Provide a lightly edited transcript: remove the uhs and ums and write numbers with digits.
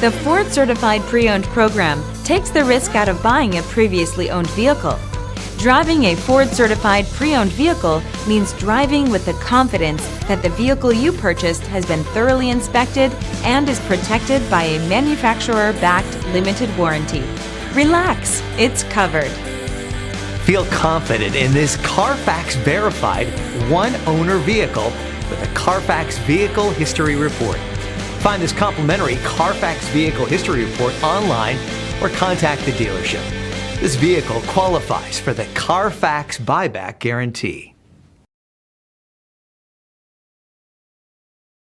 The Ford Certified Pre-Owned program takes the risk out of buying a previously owned vehicle. Driving a Ford Certified Pre-Owned vehicle means driving with the confidence that the vehicle you purchased has been thoroughly inspected and is protected by a manufacturer-backed limited warranty. Relax, it's covered. Feel confident in this Carfax verified one-owner vehicle with a Carfax Vehicle History Report. Find this complimentary Carfax Vehicle History Report online or contact the dealership. This vehicle qualifies for the Carfax Buyback Guarantee.